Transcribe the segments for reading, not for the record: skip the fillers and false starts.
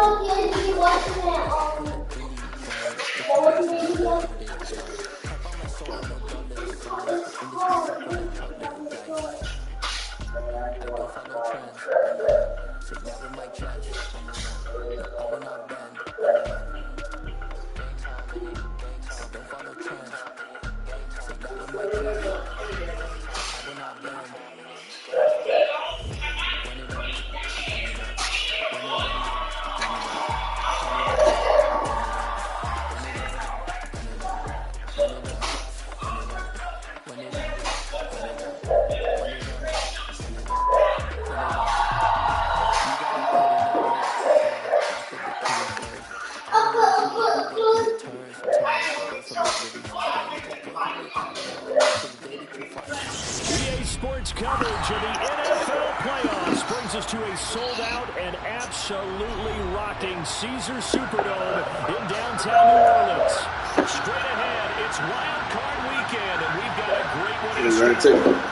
EA Sports coverage of the NFL playoffs brings us to a sold-out and absolutely rocking Caesars Superdome in downtown New Orleans. Straight ahead, it's Wild Card Weekend, and we've got a great one in store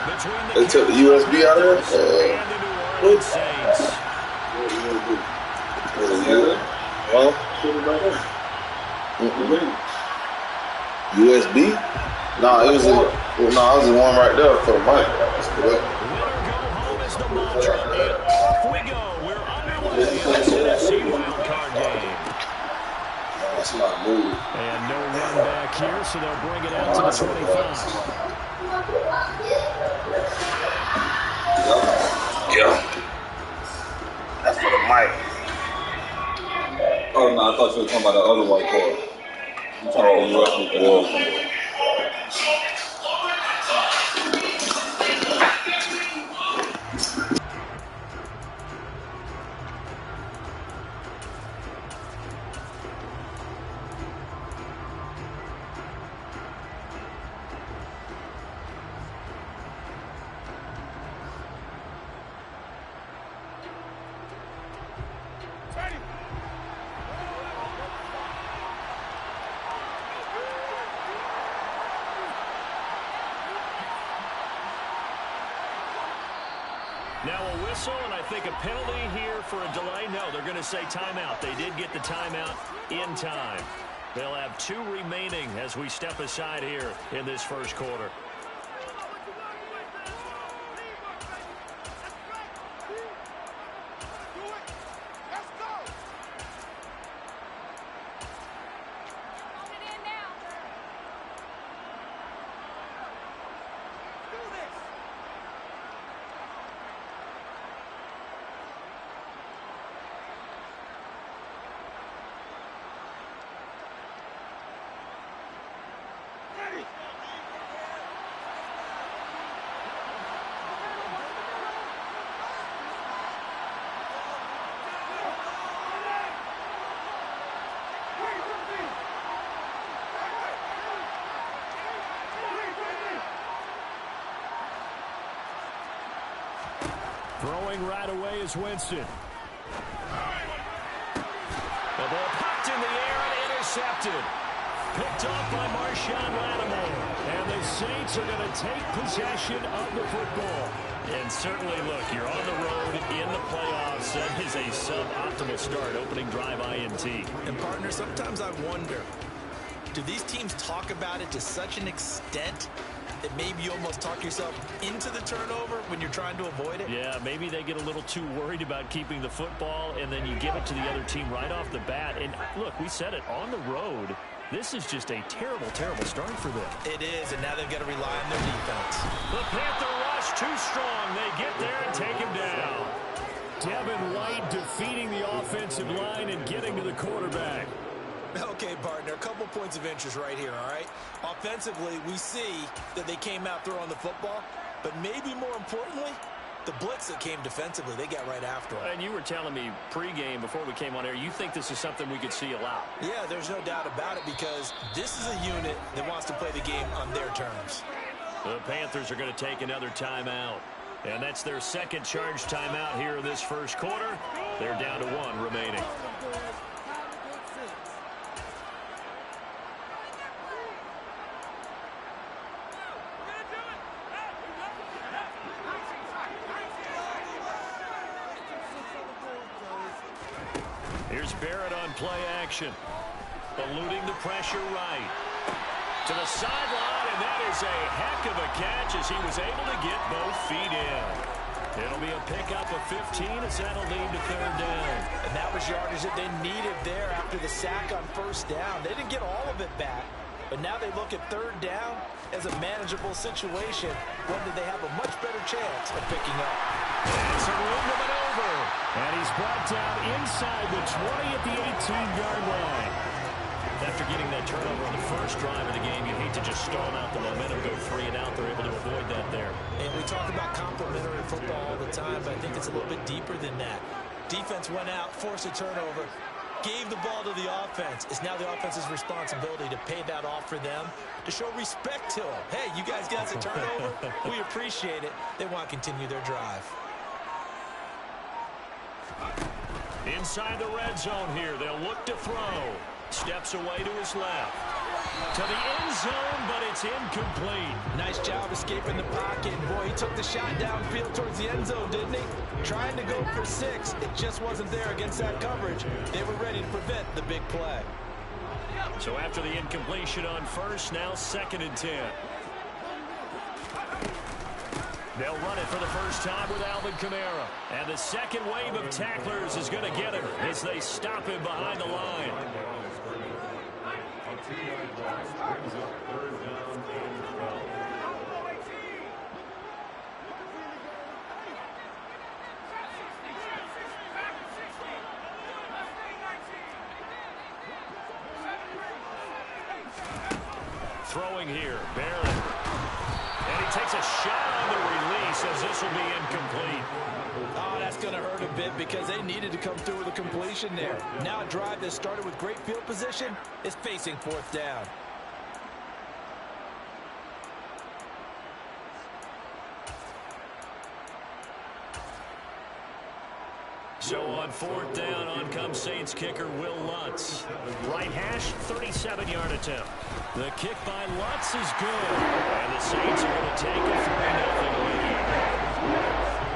between the took the USB out of there? and the New Orleans Saints. USB? No, it was in one right there for the mic. Winner go home is the mantra, and off we go. We're underway in this NFC Wild Card game. That's not moving. And no run back here, so they'll bring it out to the 25. Yeah. That's for the mic. Oh, no, I thought you were talking about the other white cord. I'm talking about the USB. Now a whistle, and I think a penalty here for a delay. No, they're going to say timeout. They did get the timeout in time. They'll have 2 remaining as we step aside here in this first quarter. Throwing right away is Winston. The ball popped in the air and intercepted. Picked off by Marshawn Lattimore. And the Saints are going to take possession of the football. And certainly, look, you're on the road in the playoffs. That is a suboptimal start, opening drive INT. And, partner, sometimes I wonder, do these teams talk about it to such an extent that maybe you almost talk yourself into the turnover when you're trying to avoid it? Yeah, maybe they get a little too worried about keeping the football, and then you give it to the other team right off the bat. And, look, we said it, on the road, this is just a terrible, terrible start for them. It is, and now they've got to rely on their defense. The Panther rush too strong. They get there and take him down. Devin White defeating the offensive line and getting to the quarterback. Okay, partner, a couple points of interest right here, all right? Offensively, we see that they came out throwing the football, but maybe more importantly, the blitz that came defensively, they got right after them. And you were telling me pregame before we came on air, you think this is something we could see a lot. Yeah, there's no doubt about it because this is a unit that wants to play the game on their terms. The Panthers are going to take another timeout. And that's their second charge timeout here in this first quarter. They're down to 1 remaining. Here's Barrett on play action. Eluding the pressure right. To the sideline, and that is a heck of a catch as he was able to get both feet in. It'll be a pickup of 15 as that'll lead to third down. And that was yardage that they needed there after the sack on first down. They didn't get all of it back, but now they look at third down as a manageable situation, one that they have a much better chance of picking up. And some room to maneuver. And he's brought down inside the 20 at the 18-yard line. After getting that turnover on the first drive of the game, you hate to just stall out the momentum, go 3 and out. They're able to avoid that there. And we talk about complementary football all the time, but I think it's a little bit deeper than that. Defense went out, forced a turnover, gave the ball to the offense. It's now the offense's responsibility to pay that off for them, to show respect to them. Hey, you guys got us a turnover. We appreciate it. They want to continue their drive. Inside the red zone here, they'll look to throw. Steps away to his left. To the end zone, but it's incomplete. Nice job escaping the pocket. Boy, he took the shot downfield towards the end zone, didn't he? Trying to go for 6. It just wasn't there against that coverage. They were ready to prevent the big play. So after the incompletion on first, now 2nd and 10. They'll run it for the first time with Alvin Kamara. And the second wave of tacklers is going to get him as they stop him behind the line. Throwing here, Barrett. And he takes a shot on the release as this will be incomplete. Oh, that's going to hurt a bit because they needed to come through with a completion there. Now a drive that started with great field position is facing 4th down. So on 4th down, on comes Saints kicker Will Lutz. Right hash, 37-yard attempt. The kick by Lutz is good. And the Saints are going to take a 3-0 lead.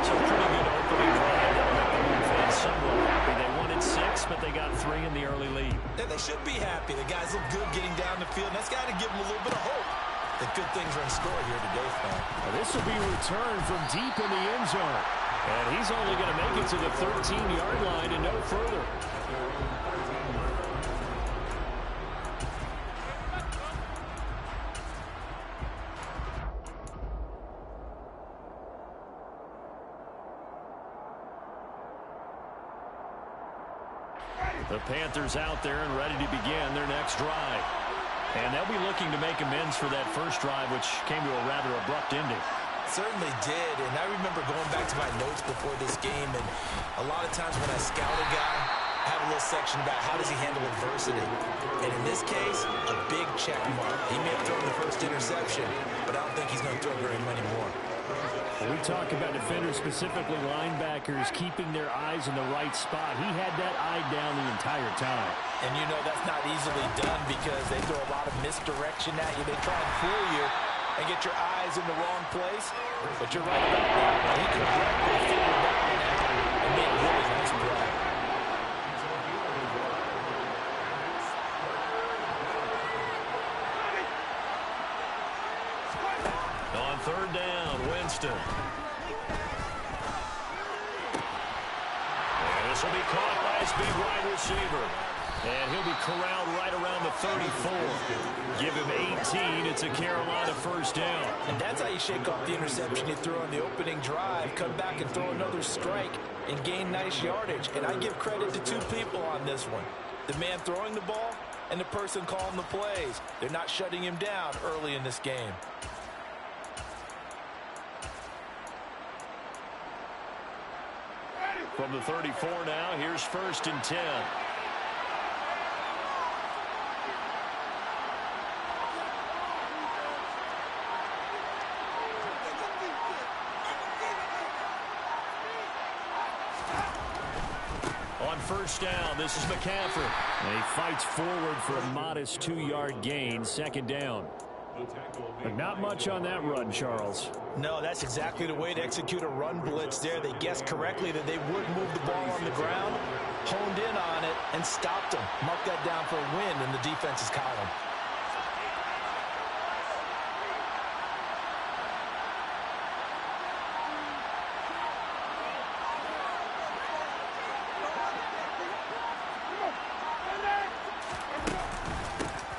So pretty good opening drive. That'll make the home fans somewhat happy. They wanted 6, but they got 3 in the early lead. Yeah, they should be happy. The guys look good getting down the field, and that's got to give them a little bit of hope that good things are in store here today, Frank. This will be returned from deep in the end zone. And he's only going to make it to the 13-yard line and no further. The Panthers out there and ready to begin their next drive. And they'll be looking to make amends for that first drive, which came to a rather abrupt ending. Certainly did, and I remember going back to my notes before this game, and a lot of times when I scout a guy, I have a little section about how does he handle adversity. And in this case, a big check mark. He may have thrown the first interception, but I don't think he's going to throw very many more. When we talk about defenders, specifically linebackers, keeping their eyes in the right spot, he had that eye down the entire time. And you know that's not easily done because they throw a lot of misdirection at you. They try and fool you and get your eyes in the wrong place. But you're right about that. He correctly figured that one out and made a really nice play. On 3rd down, Winston. And this will be caught by his big wide receiver. And he'll be corralled right around the 34. Give him 18. It's a Carolina first down. And that's how you shake off the interception you threw on the opening drive. Come back and throw another strike and gain nice yardage. And I give credit to 2 people on this one. The man throwing the ball and the person calling the plays. They're not shutting him down early in this game. From the 34 now, here's 1st and 10. On 1st down, this is McCaffrey. And he fights forward for a modest 2-yard gain, 2nd down. But not much on that run, Charles. No, that's exactly the way to execute a run blitz there. They guessed correctly that they would move the ball on the ground, honed in on it, and stopped them. Mark that down for a win in the defense's column.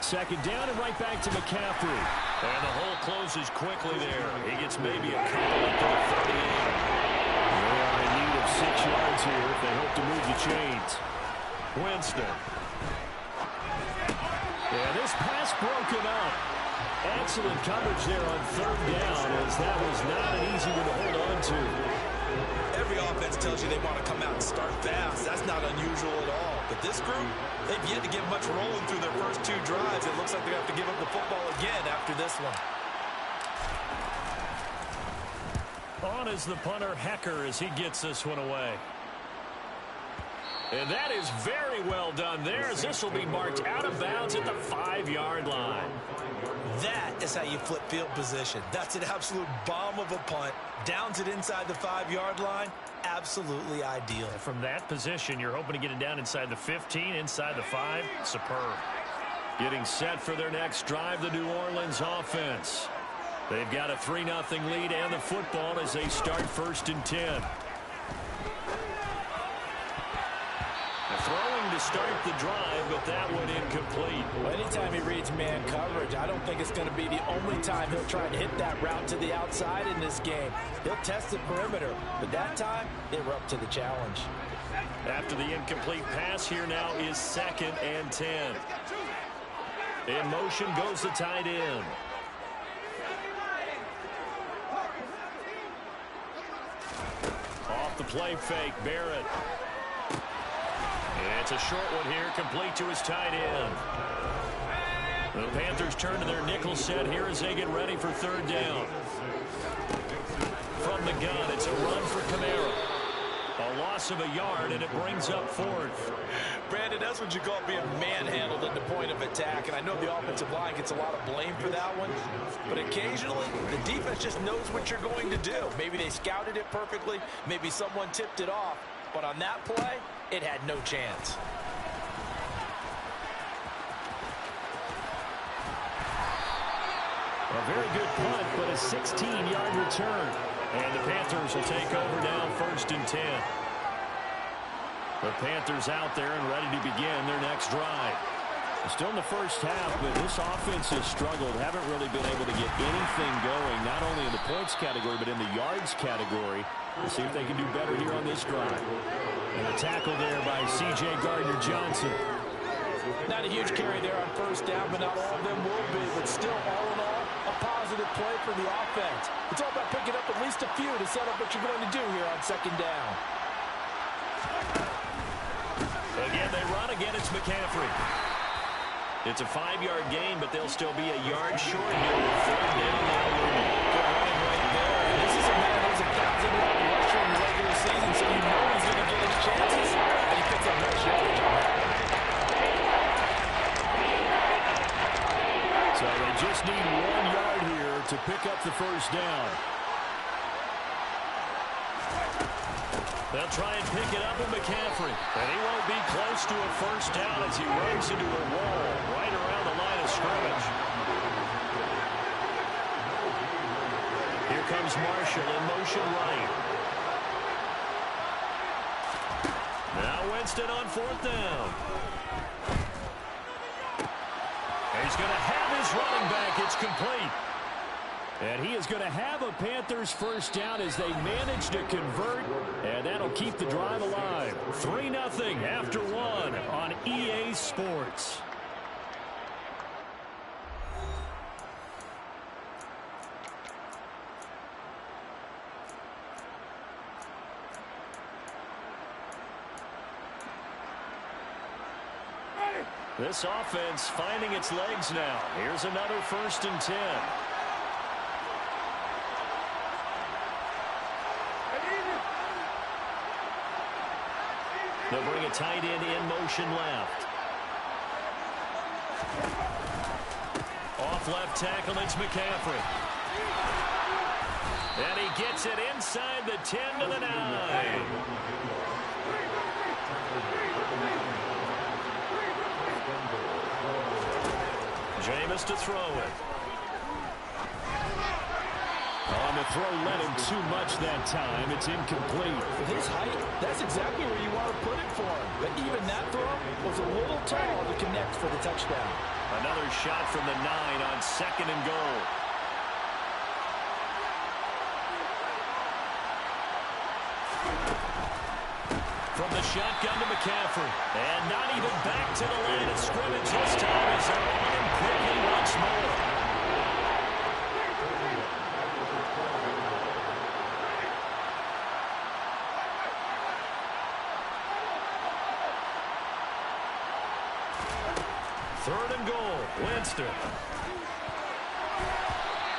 Second down and right back to McCaffrey. And the hole closes quickly there. He gets maybe a couple up to the 38. They are in need of 6 yards here if they hope to move the chains. Winston. Yeah, this pass broken up. Excellent coverage there on third down, as that was not an easy one to hold on to. Every offense tells you they want to come out and start fast. That's not unusual at all. But this group, they've yet to get much rolling through their first 2 drives. It looks like they have to give up the football again after this one. On is the punter, Hecker, as he gets this one away. And that is very well done there, as this will be marked out of bounds at the 5-yard line. That is how you flip field position. That's an absolute bomb of a punt. Downs it inside the 5-yard line. Absolutely ideal. From that position, you're hoping to get it down inside the 15, inside the 5. Superb. Getting set for their next drive, the New Orleans offense. They've got a 3-0 lead and the football as they start 1st and 10. Throwing to start the drive, but that one incomplete. Well, anytime he reads man coverage, I don't think it's going to be the only time he'll try to hit that route to the outside in this game. He'll test the perimeter, but that time, they were up to the challenge. After the incomplete pass, here now is 2nd and 10. In motion goes the tight end. Off the play fake, Barrett. It's a short one here, complete to his tight end. The Panthers turn to their nickel set here as they get ready for 3rd down. From the gun, it's a run for Kamara. A loss of a yard, and it brings up 4th. Brandon, that's what you call being manhandled at the point of attack, and I know the offensive line gets a lot of blame for that one, but occasionally the defense just knows what you're going to do. Maybe they scouted it perfectly, maybe someone tipped it off, but on that play, it had no chance. A very good punt, but a 16-yard return. And the Panthers will take over now 1st and 10. The Panthers out there and ready to begin their next drive. Still in the first half, but this offense has struggled. Haven't really been able to get anything going, not only in the points category, but in the yards category. We'll see if they can do better here on this drive. And a tackle there by C.J. Gardner-Johnson. Not a huge carry there on 1st down, but not all of them will be. But still, all in all, a positive play for the offense. It's all about picking up at least a few to set up what you're going to do here on 2nd down. Again, they run. Again, it's McCaffrey. It's a 5-yard gain, but they'll still be a yard short here with 3rd down now. Good running right there. And this is a man who's a 1,000-yard rusher in the regular season, so you know he's going to get his chances, and he picks up nice yardage on that. So they just need 1 yard here to pick up the 1st down. They'll try and pick it up with McCaffrey. And he won't be close to a 1st down as he runs into a wall right around the line of scrimmage. Here comes Marshall in motion right. Now Winston on 4th down. He's going to have his running back. It's complete. And he is going to have a Panthers 1st down as they manage to convert. And that'll keep the drive alive. 3-0 after 1 on EA Sports. This offense finding its legs now. Here's another 1st and 10. They'll bring a tight end in motion left. Off off left tackle. It's McCaffrey. And he gets it inside the 10 to the 9. Jameis to throw it. On the throw, led him too much that time. It's incomplete. With his height, that's exactly where you want to put it for him. But even that throw was a little tall to connect for the touchdown. Another shot from the 9 on 2nd and goal. From the shotgun to McCaffrey. And not even back to the line of scrimmage this time as they're on him quickly once more. Third and goal, Winston.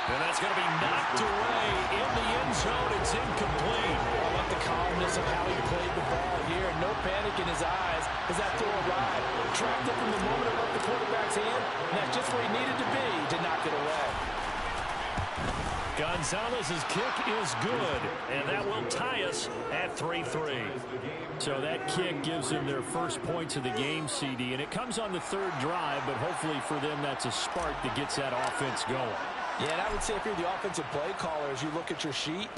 And that's going to be knocked away in the end zone. It's incomplete. I like the calmness of how he played the ball here. No panic in his eyes as that throw arrived. Tracked it from the moment it left the quarterback's hand, and that's just where he needed to be to knock it away. Gonzalez's kick is good, and that will tie us at 3-3. So that kick gives them their first points of the game, CD, and it comes on the 3rd drive, but hopefully for them that's a spark that gets that offense going. Yeah, and I would say if you're the offensive play caller, as you look at your sheet,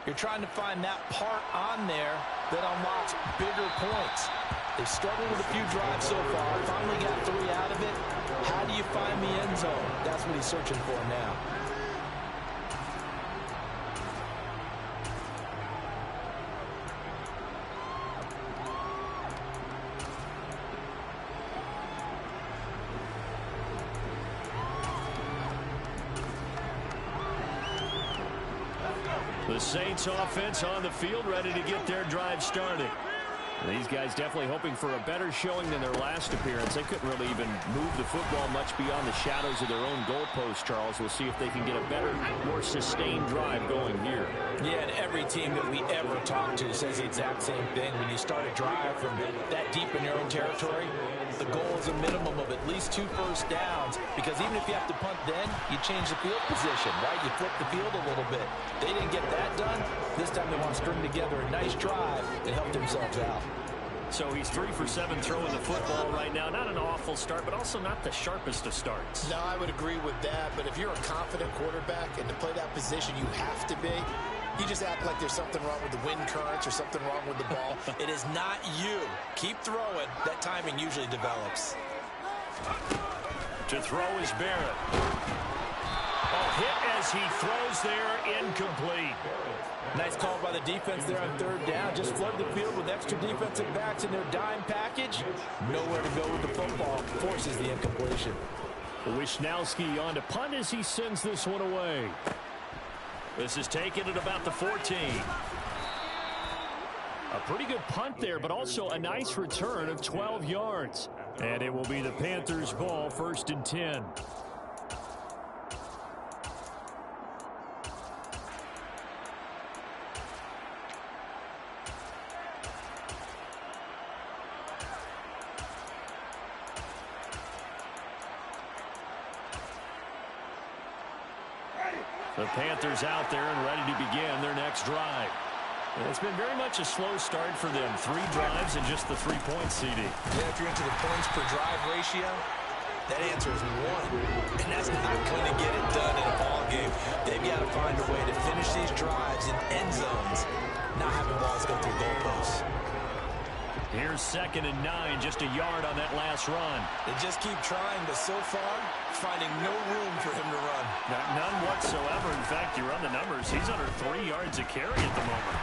you're trying to find that part on there that unlocks bigger points. They've struggled with a few drives so far, finally got 3 out of it. How do you find the end zone? That's what he's searching for now. The Saints offense on the field, ready to get their drive started. These guys definitely hoping for a better showing than their last appearance. They couldn't really even move the football much beyond the shadows of their own goalpost, Charles. We'll see if they can get a better, more sustained drive going here. Yeah, and every team that we ever talk to says the exact same thing. When you start a drive from that deep in your own territory, the goal is a minimum of at least 2 first downs, because even if you have to punt then, you change the field position, right? You flip the field a little bit. They didn't get that done. This time they want to string together a nice drive and help themselves out. So he's 3 for 7 throwing the football right now. Not an awful start, but also not the sharpest of starts. No, I would agree with that. But if you're a confident quarterback and to play that position you have to be, you just act like there's something wrong with the wind currents or something wrong with the ball. It is not you. Keep throwing. That timing usually develops. To throw is Barrett. Oh, hit as he throws there, incomplete. Nice call by the defense there on 3rd down. Just flood the field with extra defensive backs in their dime package. Nowhere to go with the football. Forces the incompletion. Wisnowski on to punt as he sends this one away. This is taken at about the 14. A pretty good punt there, but also a nice return of 12 yards. And it will be the Panthers' ball, 1st and 10. The Panthers out there and ready to begin their next drive. And it's been very much a slow start for them. 3 drives and just the 3 points, CD. Yeah, if you're into the points per drive ratio, that answer is 1. And that's not going to get it done in a ball game. They've got to find a way to finish these drives in end zones, not having balls go through goalposts. Here's 2nd and 9, just a yard on that last run. They just keep trying, but so far, finding no room for him to run. None whatsoever. In fact, you run the numbers. He's under 3 yards a carry at the moment.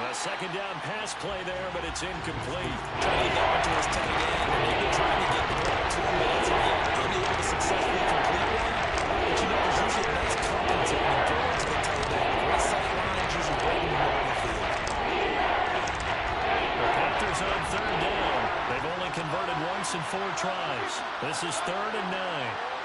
A 2nd down pass play there, but it's incomplete. Trying to get down to his tight end, and they've been trying to get the ball to him, but as of yet, unable to successfully complete one. But you know, there's usually a nice confidence in him throwing to the tight end. Great sight lines, usually breaking the middle of the field. The Panthers on 3rd down. They've only converted once in 4 tries. This is 3rd and 9.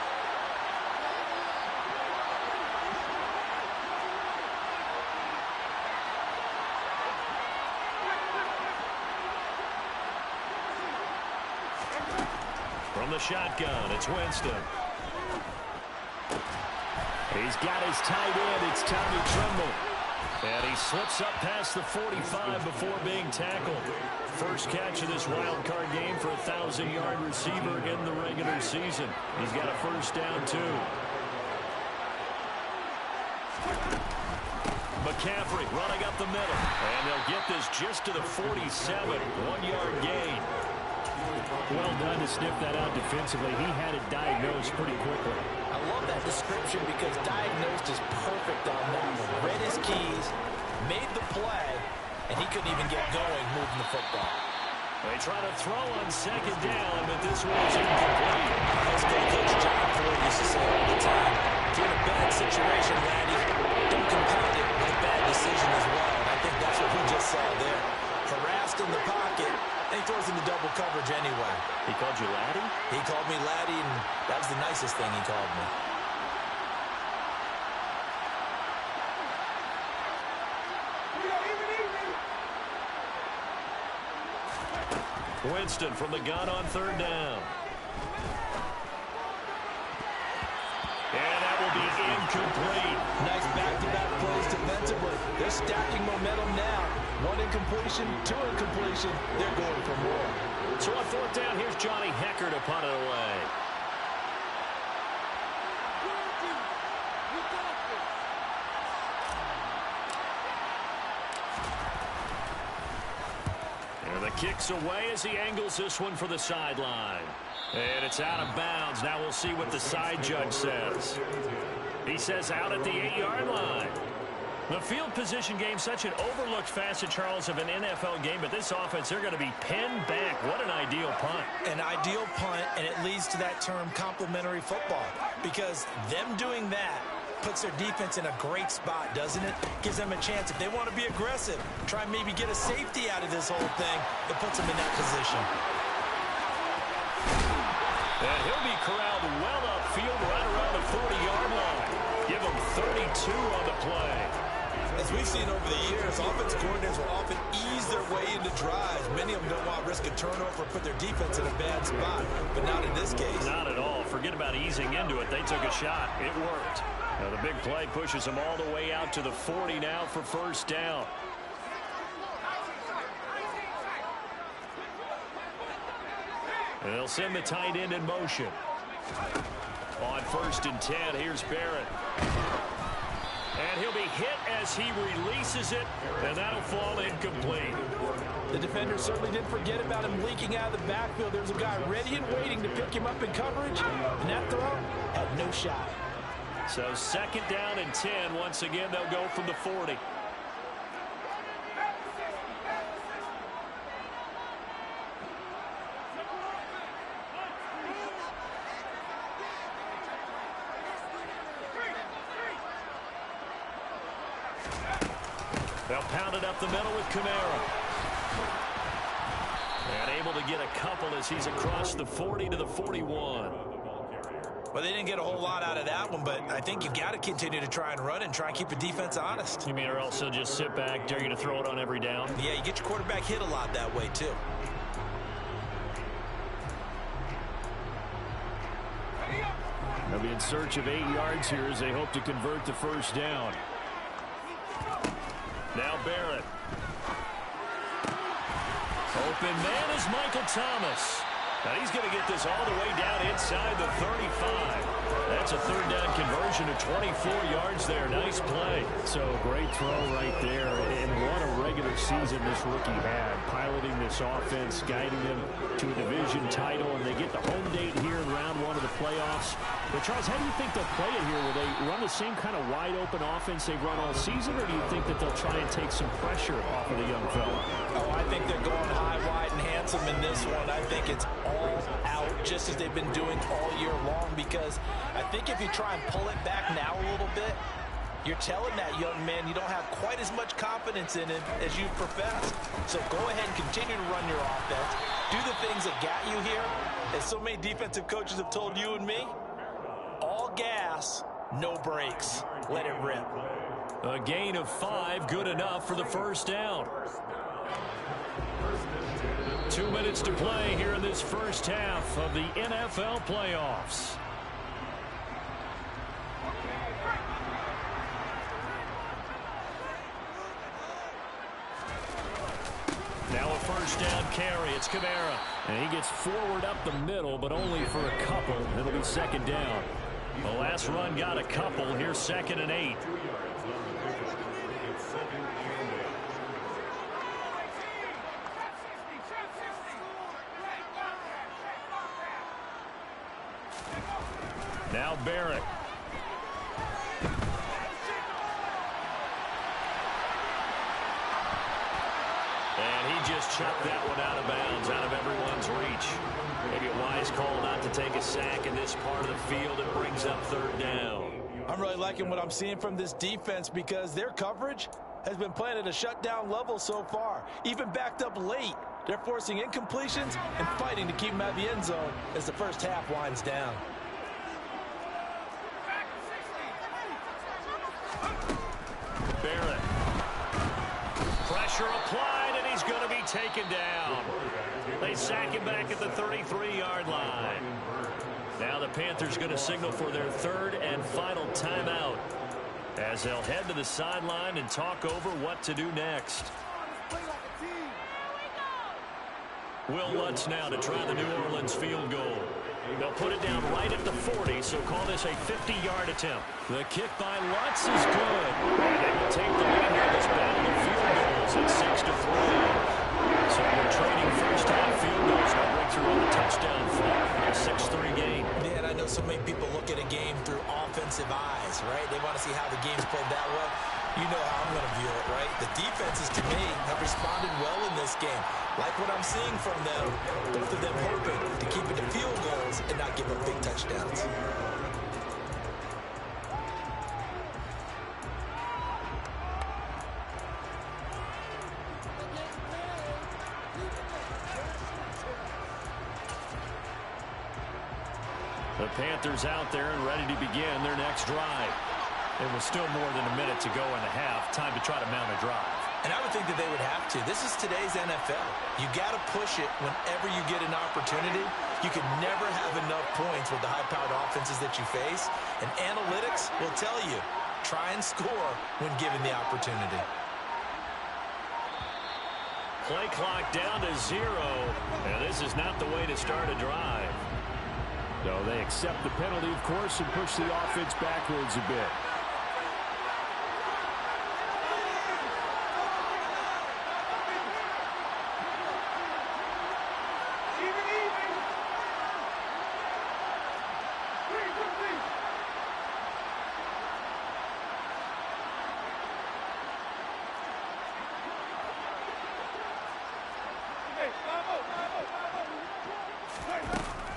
From the shotgun, it's Winston. He's got his tight end. It's Tommy Tremble. And he slips up past the 45 before being tackled. First catch of this wild card game for a 1,000-yard receiver in the regular season. He's got a first down, too. McCaffrey running up the middle. And they'll get this just to the 47. 1-yard gain. Well done to sniff that out defensively. He had it diagnosed pretty quickly. I love that description because diagnosed is perfect on that one. Read his keys, made the play, and he couldn't even get going moving the football. They try to throw on second down, but this one's incomplete. That's what Coach John Ford used to say all the time. If you're in a bad situation, Randy, don't compound it with a bad decision as well. And I think that's what we just saw there. Harassed in the pocket, and he throws into double coverage anyway. He called you Laddie? He called me Laddie, and that was the nicest thing he called me. Winston from the gun on third down. And that will be incomplete. Nice back-to-back plays defensively. They're stacking momentum now. 1 incompletion, 2 incompletion. They're going for more. So on fourth down, here's Johnny Hecker to punt it away. And the kick's away as he angles this one for the sideline. And it's out of bounds. Now we'll see what the side judge says. He says out at the 8-yard line. The field position game, such an overlooked facet, Charles, of an NFL game, but this offense, they're going to be pinned back. What an ideal punt. An ideal punt, and it leads to that term complementary football, because them doing that puts their defense in a great spot, doesn't it? Gives them a chance. If they want to be aggressive, try and maybe get a safety out of this whole thing, it puts them in that position. And he'll be corralled well upfield right around the 40-yard line. Give him 32 on the play. As we've seen over the years, offense coordinators will often ease their way into drives. Many of them don't want to risk a turnover or put their defense in a bad spot, but not in this case. Not at all. Forget about easing into it. They took a shot. It worked. Now the big play pushes them all the way out to the 40 now for first down. And they'll send the tight end in motion. On first and 10, here's Barrett. And he'll be hit as he releases it, and that'll fall incomplete. The defender certainly didn't forget about him leaking out of the backfield. There's a guy ready and waiting to pick him up in coverage, and that throw had no shot. So second down and 10. Once again, they'll go from the 40. They'll pound it up the middle with Kamara. And able to get a couple as he's across the 40 to the 41. Well, they didn't get a whole lot out of that one, but I think you got to continue to try and run and try and keep the defense honest. You mean or else they'll just sit back, dare you to throw it on every down? Yeah, you get your quarterback hit a lot that way, too. They'll be in search of 8 yards here as they hope to convert the first down. Now Barrett. Open man is Michael Thomas. Now he's going to get this all the way down inside the 35. That's a third down conversion to 24 yards there. Nice play. So great throw right there. And what a regular season this rookie had. Piloting this offense, guiding them to a division title, and they get the home date here in round 1 of the playoffs. But Charles, how do you think they'll play it here? Will they run the same kind of wide open offense they've run all season, or do you think that they'll try and take some pressure off of the young fella? Oh, I think they're going high, wide, and handsome in this one. I think it's all out, just as they've been doing all year long, because I think if you try and pull it back now a little bit, you're telling that young man you don't have quite as much confidence in him as you've professed. So go ahead and continue to run your offense. Do the things that got you here. As so many defensive coaches have told you and me, all gas, no brakes. Let it rip. A gain of 5, good enough for the first down. 2 minutes to play here in this first half of the NFL playoffs. Now a first down carry. It's Kamara. And he gets forward up the middle, but only for a couple. It'll be second down. The last run got a couple. Here's 2nd and 8. Now Barrett. And he just chopped that one out of bounds, out of everyone's reach. Maybe a wise call not to take a sack in this part of the field. It brings up 3rd down. I'm really liking what I'm seeing from this defense because their coverage has been playing at a shutdown level so far. Even backed up late, they're forcing incompletions and fighting to keep them out of the end zone as the first half winds down. Barrett. Pressure applied, and he's going to be taken down. They sack him back at the 33-yard line. Now the Panthers going to signal for their 3rd and final timeout as they'll head to the sideline and talk over what to do next. Will Lutz now to try the New Orleans field goal. They'll put it down right at the 40, so call this a 50-yard attempt. The kick by Lutz is good. And they will take the lead in this battle of field goals at 6-3. So we're trading first-half field goals. No breakthrough on the touchdown far. A 6-3 game. Yeah, and I know so many people look at a game through offensive eyes, right? They want to see how the game's played that way. You know how I'm going to view it, right? The defenses, to me, have responded well in this game. Like what I'm seeing from them, both of them hoping to keep it to field goals and not give up big touchdowns. The Panthers out there and ready to begin their next drive. It was still more than a minute to go in the half. Time to try to mount a drive. And I would think that they would have to. This is today's NFL. You got to push it whenever you get an opportunity. You can never have enough points with the high-powered offenses that you face. And analytics will tell you, try and score when given the opportunity. Play clock down to 0. And this is not the way to start a drive. No, they accept the penalty, of course, and push the offense backwards a bit.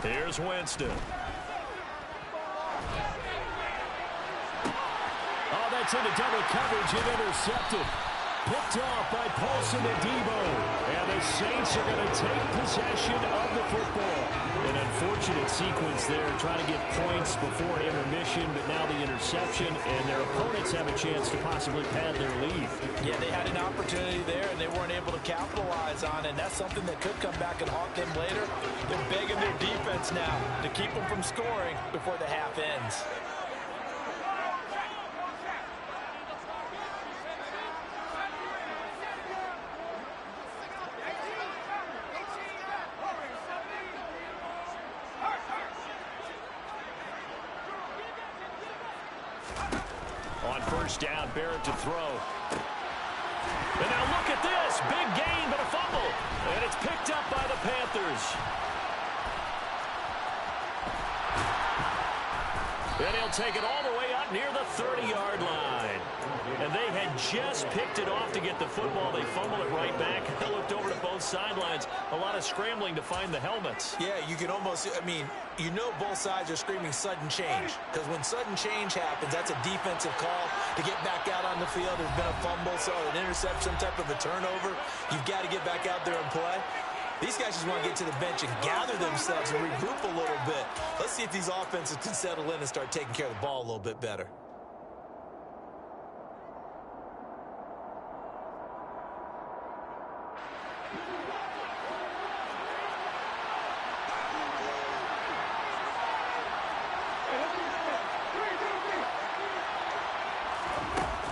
Here's Winston. Oh, that's into double coverage and intercepted. Picked off by Paulson and Debo. And the Saints are going to take possession of the football. An unfortunate sequence there, trying to get points before intermission, but now the interception, and their opponents have a chance to possibly pad their lead. Yeah, they had an opportunity there, and they weren't able to capitalize on it, and that's something that could come back and haunt them later. They're begging their defense now to keep them from scoring before the half ends. On first down, Barrett to throw. And now look at this. Big gain, but a fumble. And it's picked up by the Panthers. And he'll take it all the way out near the 30-yard line. And they had just picked it off to get the football. They fumbled it right back. They looked over to both sidelines. A lot of scrambling to find the helmets. Yeah, you can almost, I mean, you know both sides are screaming sudden change. Because when sudden change happens, that's a defensive call to get back out on the field. There's been a fumble, so an interception, some type of a turnover. You've got to get back out there and play. These guys just want to get to the bench and gather themselves and regroup a little bit. Let's see if these offenses can settle in and start taking care of the ball a little bit better.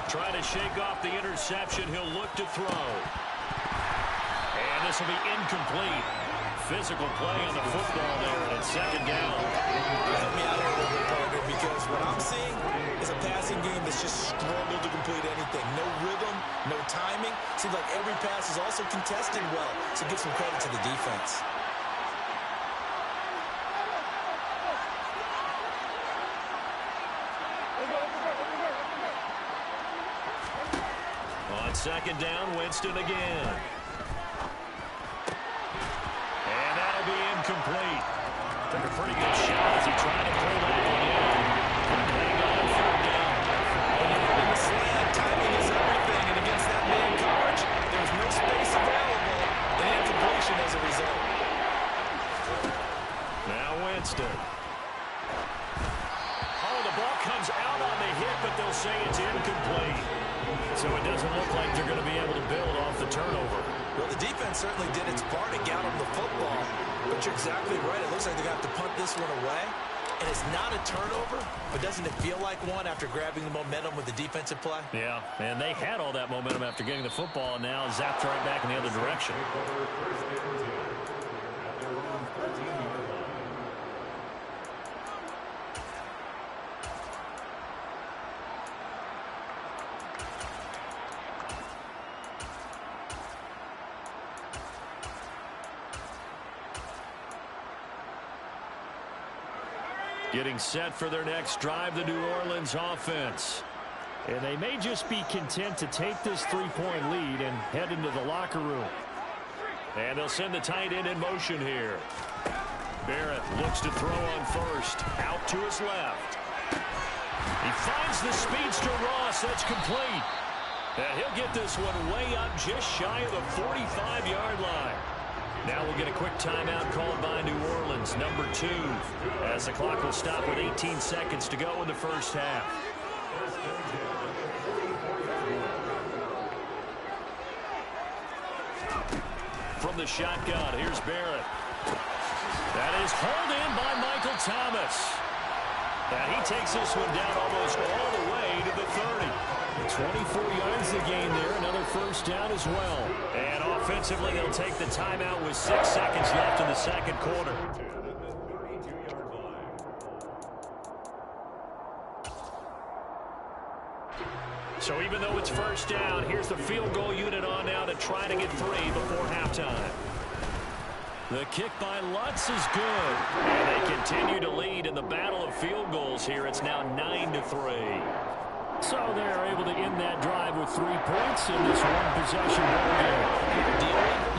Trying to shake off the interception. He'll look to throw. And this will be incomplete. Physical play on the football there, and it's second down. Help me out here a little bit, partner, because what I'm seeing is a passing game that's just struggled to complete anything. No rhythm, no timing. Seems like every pass is also contested well, so give some credit to the defense. On second down, Winston again. And that'll be incomplete. Took a pretty good shot as he tried to pull that one in. Hang on third down. When you're running the slant, timing is everything, and against that man coverage, there's no space available, and incompletion as a result. Now Winston. Oh, the ball comes out on the hit, but they'll say it's incomplete. So it doesn't look like they're going to be able to build off the turnover. Well, the defense certainly did its part to get them the football. But you're exactly right. It looks like they're going to have to punt this one away. And it's not a turnover, but doesn't it feel like one after grabbing the momentum with the defensive play? Yeah, and they had all that momentum after getting the football, and now zapped right back in the other direction. Getting set for their next drive, the New Orleans offense. And they may just be content to take this three-point lead and head into the locker room. And they'll send the tight end in motion here. Barrett looks to throw on first. Out to his left. He finds the speedster Ross. That's complete. And he'll get this one way up just shy of the 45-yard line. Now we'll get a quick timeout called by New Orleans, number 2, as the clock will stop with 18 seconds to go in the first half. From the shotgun, here's Barrett. That is hauled in by Michael Thomas. And he takes this one down almost all the way to the 30. 24 yards to gain there, another first down as well. And offensively, they'll take the timeout with 6 seconds left in the second quarter. So even though it's first down, here's the field goal unit on now to try to get 3 before halftime. The kick by Lutz is good. And they continue to lead in the battle of field goals here. It's now 9-3. So they're able to end that drive with 3 points in this one-possession ball game.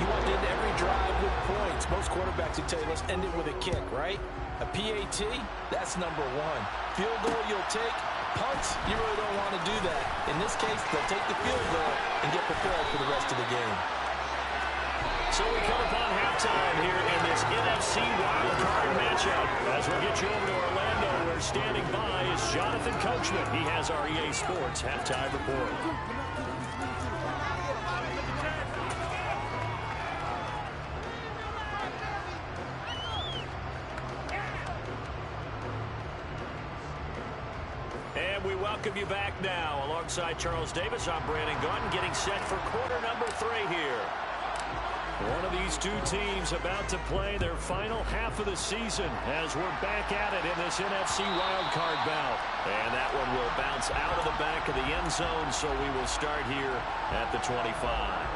You want to end every drive with points. Most quarterbacks would tell you, let's end it with a kick, right? A PAT, that's number 1. Field goal you'll take. Punts, you really don't want to do that. In this case, they'll take the field goal and get prepared for the rest of the game. So we come upon halftime here in this NFC Wild Card matchup. As we'll get you over to Orlando, where standing by is Jonathan Coachman. He has our EA Sports halftime report. And we welcome you back now. Alongside Charles Davis, I'm Brandon Gunn, getting set for quarter number 3 here. One of these two teams about to play their final half of the season as we're back at it in this NFC wildcard bout. And that one will bounce out of the back of the end zone, so we will start here at the 25.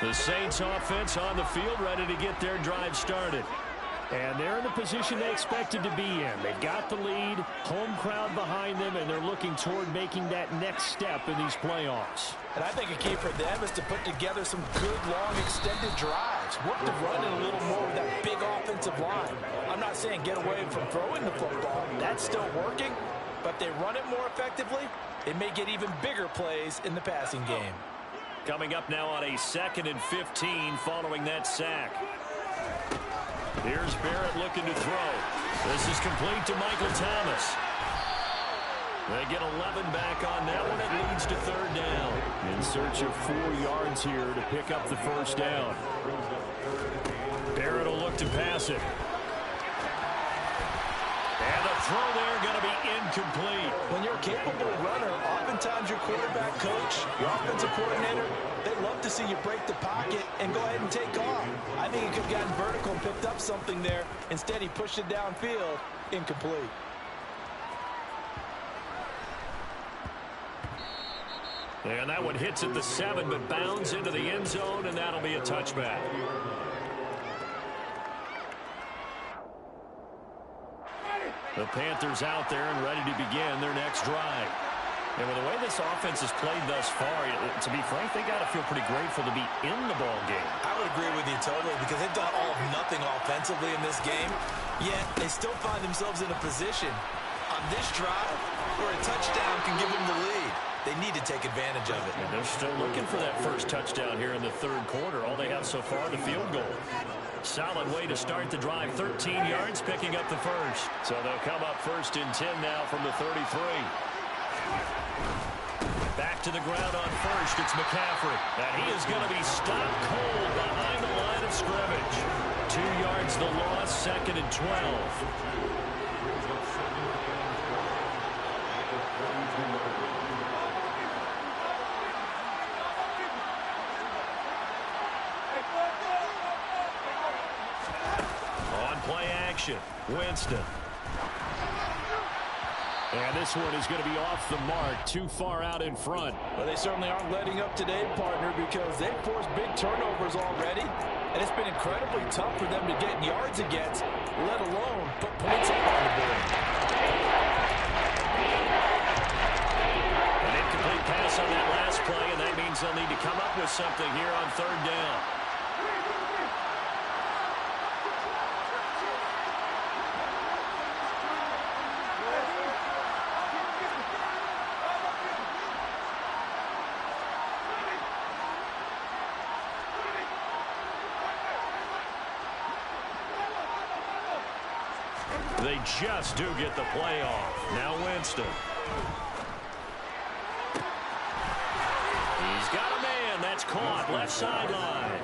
The Saints offense on the field, ready to get their drive started. And they're in the position they expected to be in. They've got the lead, home crowd behind them, and they're looking toward making that next step in these playoffs. And I think a key for them is to put together some good, long, extended drives. Work the run in a little more with that big offensive line. I'm not saying get away from throwing the football. That's still working. But if they run it more effectively, it may get even bigger plays in the passing game. Coming up now on a 2nd and 15 following that sack. Here's Barrett looking to throw. This is complete to Michael Thomas. They get 11 back on that one. It leads to 3rd down. In search of 4 yards here to pick up the first down. Barrett will look to pass it. throw there going to be incomplete. When you're a capable runner, oftentimes your quarterback coach, your offensive coordinator, they love to see you break the pocket and go ahead and take off. I think he could have gotten vertical and picked up something there. Instead, he pushed it downfield. Incomplete. And that one hits at the 7, but bounds into the end zone, and that'll be a touchback. The Panthers out there and ready to begin their next drive. And with the way this offense has played thus far, to be frank, they got to feel pretty grateful to be in the ball game. I would agree with you totally because they've done all of nothing offensively in this game, yet they still find themselves in a position on this drive where a touchdown can give them the lead. They need to take advantage of it. And they're still looking for that first touchdown here in the third quarter. All they have so far, the field goal. Solid way to start the drive. 13 yards, picking up the first. So they'll come up first and 10 now from the 33. Back to the ground on first. It's McCaffrey. And he is going to be stopped cold behind the line of scrimmage. 2 yards the loss, second and 12. Winston. And this one is going to be off the mark, too far out in front. Well, they certainly aren't letting up today, partner, because they've forced big turnovers already, and it's been incredibly tough for them to get yards against, let alone put points up on the board. An incomplete pass on that last play, and that means they'll need to come up with something here on third down. They just do get the play off. Now Winston. He's got a man. That's caught. Left sideline.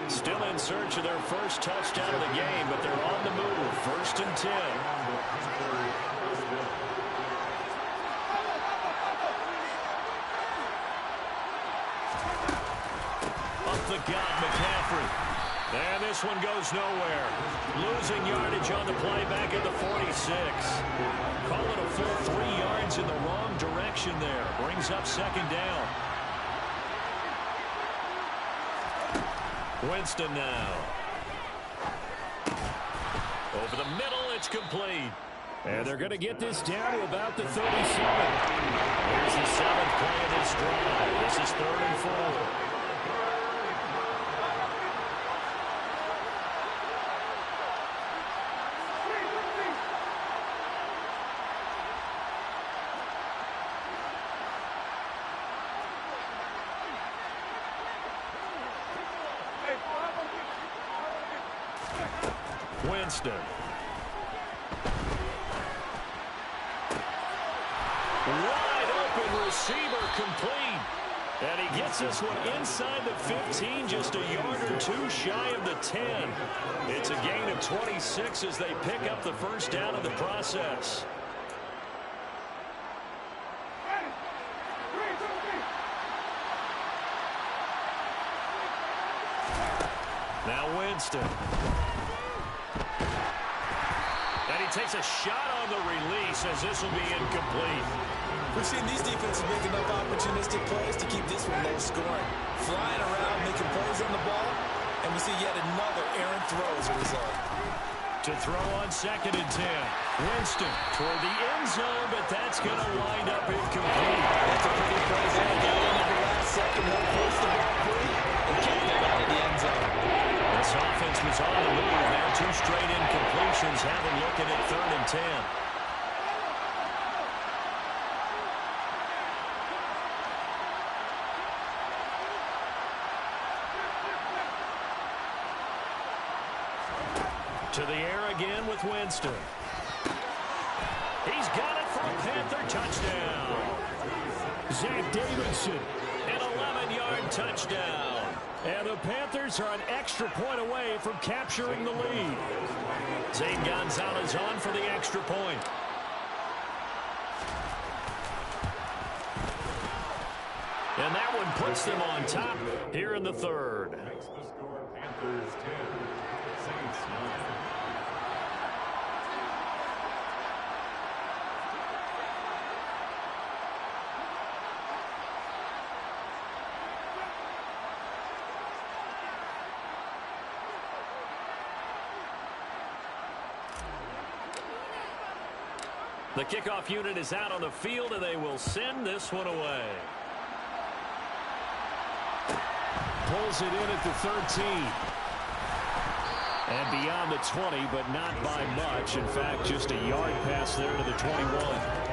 Still in search of their first touchdown of the game, but they're on the move. First and 10. Up the gut, McCaffrey. And this one goes nowhere. Losing yardage on the play back at the 46. Call it a full 3 yards in the wrong direction there. Brings up second down. Winston now. Over the middle, it's complete. And they're going to get this down to about the 37. Here's the 7th play of this drive. This is 3rd and 4. Winston. Wide open receiver complete. And he gets this one inside the 15, just a yard or two shy of the 10. It's a gain of 26 as they pick up the first down in the process. Now Winston. And he takes a shot on the release as this will be incomplete. We've seen these defenses make enough opportunistic plays to keep this one low scoring. Flying around, making plays on the ball, and we see yet another errant throw as a result. To throw on second and 10. Winston toward the end zone, but that's going to wind up incomplete. That's a pretty play there. Got in at the last second, helped force the ball free, and kicked it out of the end zone. This offense was on the move. Now 2 straight incompletions have them looking at 3rd and 10. To the air again with Winston. He's got it for a Panther touchdown. Zach Davidson, an 11-yard touchdown. And the Panthers are an extra point away from capturing the lead. Zane Gonzalez on for the extra point. And that one puts them on top here in the third. Makes the score Panthers 10, Saints 9. The kickoff unit is out on the field, and they will send this one away. Pulls it in at the 13. And beyond the 20, but not by much. In fact, just a yard pass there to the 21.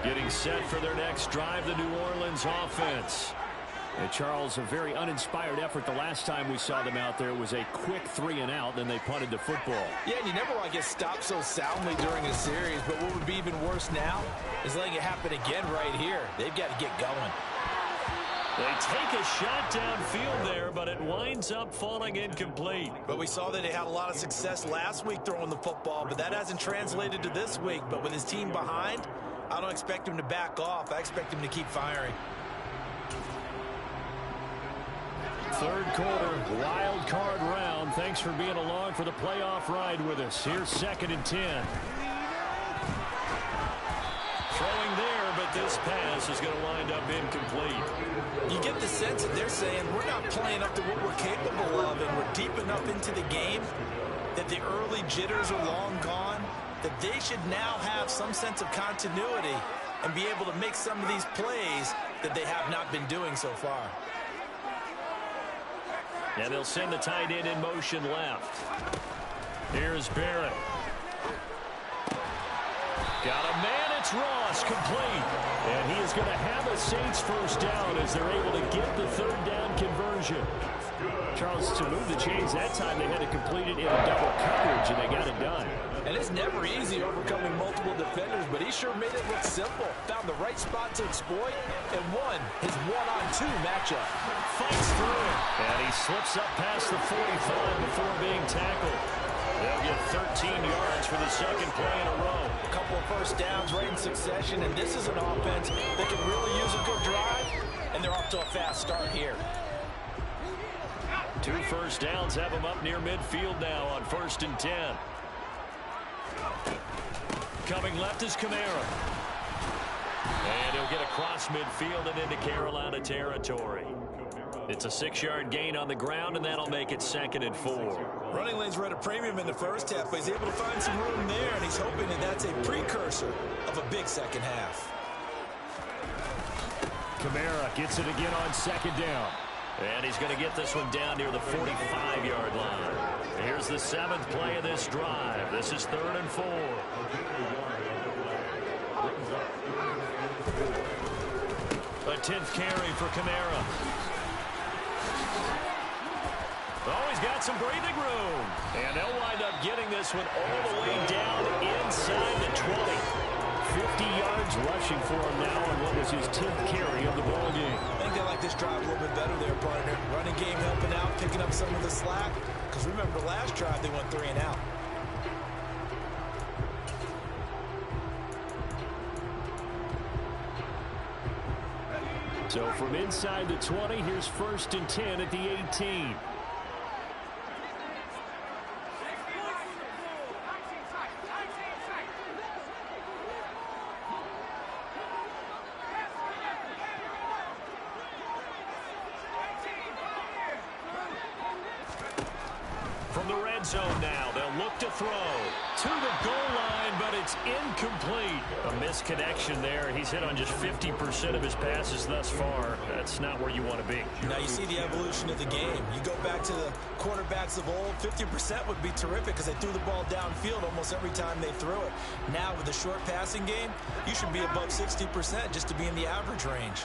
Getting set for their next drive, the New Orleans offense. And Charles, a very uninspired effort the last time we saw them out there. It was a quick 3-and-out, then they punted the football. Yeah, and you never want to get stopped so soundly during a series, but what would be even worse now is letting it happen again right here. They've got to get going. They take a shot downfield there, but it winds up falling incomplete. But we saw that they had a lot of success last week throwing the football, but that hasn't translated to this week. But with his team behind, I don't expect him to back off. I expect him to keep firing. Third quarter, wild card round. Thanks for being along for the playoff ride with us. Here's 2nd and 10. Throwing there, but this pass is going to wind up incomplete. You get the sense that they're saying we're not playing up to what we're capable of, and we're deep enough into the game that the early jitters are long gone, that they should now have some sense of continuity and be able to make some of these plays that they have not been doing so far. And they'll send the tight end in motion left. Here's Barrett. Got a man, it's Ross, complete. And he is going to have a Saints first down as they're able to get the third down conversion. Charles, to move the chains that time, they had to complete it in a double coverage, and they got it done. And it's never easy overcoming multiple defenders, but he sure made it look simple. Found the right spot to exploit and won his one-on-two matchup. Fights through it. And he slips up past the 45 before being tackled. They'll get 13 yards for the second play in a row. A couple of first downs right in succession, and this is an offense that can really use a good drive, and they're off to a fast start here. 2 first downs have them up near midfield now on 1st and 10. Coming left is Kamara. And he'll get across midfield and into Carolina territory. It's a 6-yard gain on the ground, and that'll make it 2nd and 4. Running lanes were at a premium in the first half, but he's able to find some room there, and he's hoping that that's a precursor of a big second half. Kamara gets it again on 2nd down. And he's going to get this one down near the 45-yard line. Here's the 7th play of this drive. This is 3rd and 4. A 10th carry for Kamara. Oh, he's got some breathing room. And they'll wind up getting this one all the way down inside the 20. 50 yards rushing for him now on what was his 10th carry of the ball game. I think they like this drive a little bit better there, partner. Running game helping out, picking up some of the slack. Because remember, last drive they went 3-and-out. So from inside the 20, here's 1st and 10 at the 18. From the red zone now, they'll look to throw to the goal line, but it's incomplete. A misconnection there. He's hit on just 50% of his passes thus far. That's not where you want to be. Now you see the evolution of the game. You go back to the quarterbacks of old, 50% would be terrific because they threw the ball downfield almost every time they threw it. Now with the short passing game, you should be above 60% just to be in the average range.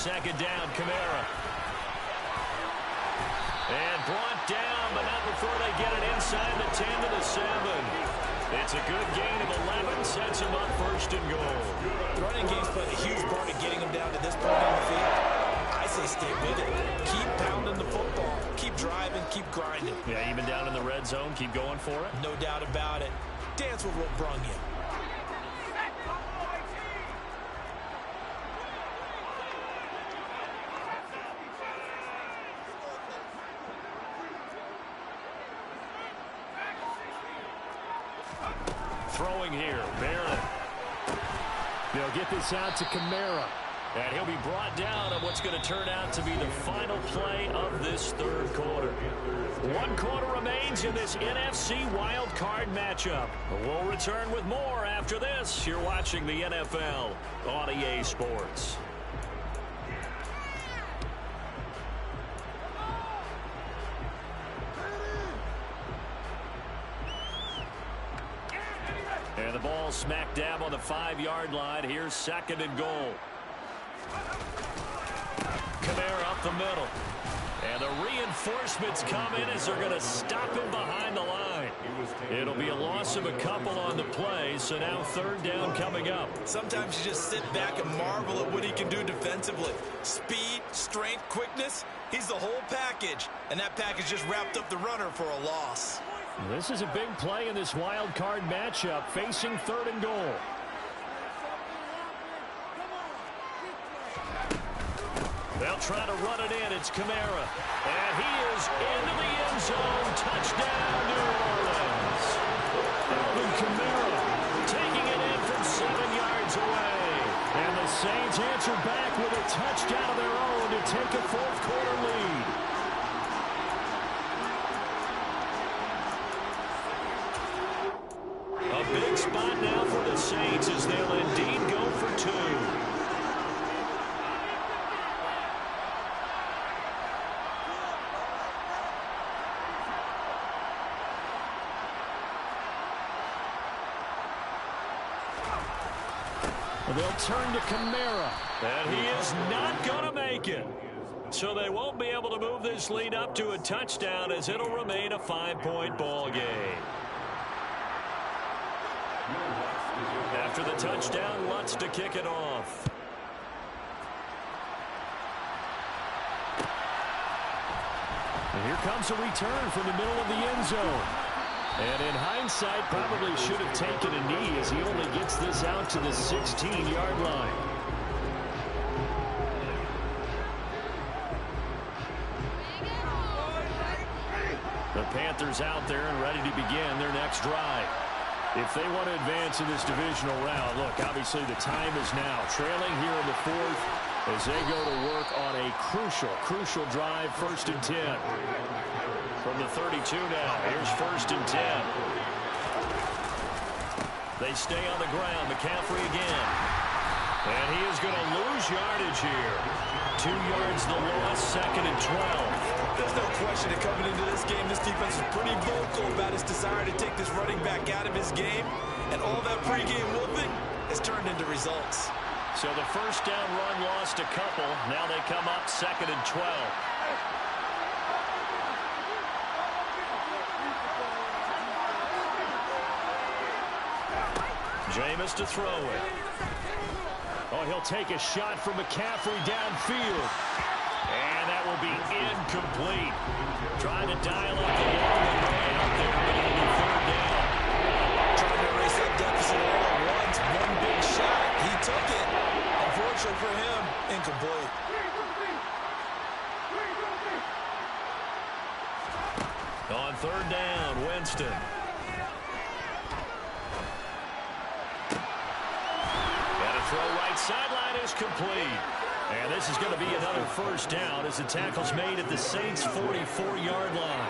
second down. Kamara. And brought down, but not before they get it inside the 10 to the 7. It's a good gain of 11, sets him up first and goal. The running game's played a huge part of getting him down to this point on the field. I say stay with it. Keep pounding the football. Keep driving. Keep grinding. Yeah, even down in the red zone, keep going for it. No doubt about it. Dance with what brung you. Throwing here, Barron. They'll get this out to Kamara. And he'll be brought down on what's going to turn out to be the final play of this third quarter. 1 quarter remains in this NFC Wild Card matchup. We'll return with more after this. You're watching the NFL on EA Sports. And the ball smack dab on the 5-yard line. Here's second and goal. Kamara up the middle. And the reinforcements come in as they're going to stop him behind the line. It'll be a loss of a couple on the play, so now third down coming up. Sometimes you just sit back and marvel at what he can do defensively. Speed, strength, quickness, he's the whole package. And that package just wrapped up the runner for a loss. This is a big play in this wild card matchup, facing third and goal. They'll try to run it in. It's Kamara. And he is into the end zone. Touchdown, New Orleans. Alvin Kamara taking it in from 7 yards away. And the Saints answer back with a touchdown of their own to take a fourth quarter lead. A big spot now for the Saints as they'll indeed go for 2. They'll turn to Kamara, and he is not going to make it. So they won't be able to move this lead up to a touchdown as it'll remain a 5-point ball game. After the touchdown, Lutz to kick it off. And here comes a return from the middle of the end zone. And in hindsight, probably should have taken a knee as he only gets this out to the 16-yard line. The Panthers out there and ready to begin their next drive. If they want to advance in this divisional round, look, obviously the time is now. Trailing here in the fourth as they go to work on a crucial drive, 1st and 10. From the 32 now, here's 1st and 10. They stay on the ground, McCaffrey again. And he is going to lose yardage here. 2 yards the loss, 2nd and 12. There's no question that coming into this game, this defense is pretty vocal about his desire to take this running back out of his game. And all that pregame whooping has turned into results. So the first down run lost a couple. Now they come up 2nd and 12. Jameis to throw it. Oh, he'll take a shot from McCaffrey downfield. And that will be incomplete. Trying to dial up the long way up there, but it'll be third down. Trying to erase that deficit all at once. One big shot. He took it. Unfortunately for him, incomplete. On third down, Winston. Throw right sideline is complete. And this is going to be another first down as the tackle's made at the Saints' 44-yard line.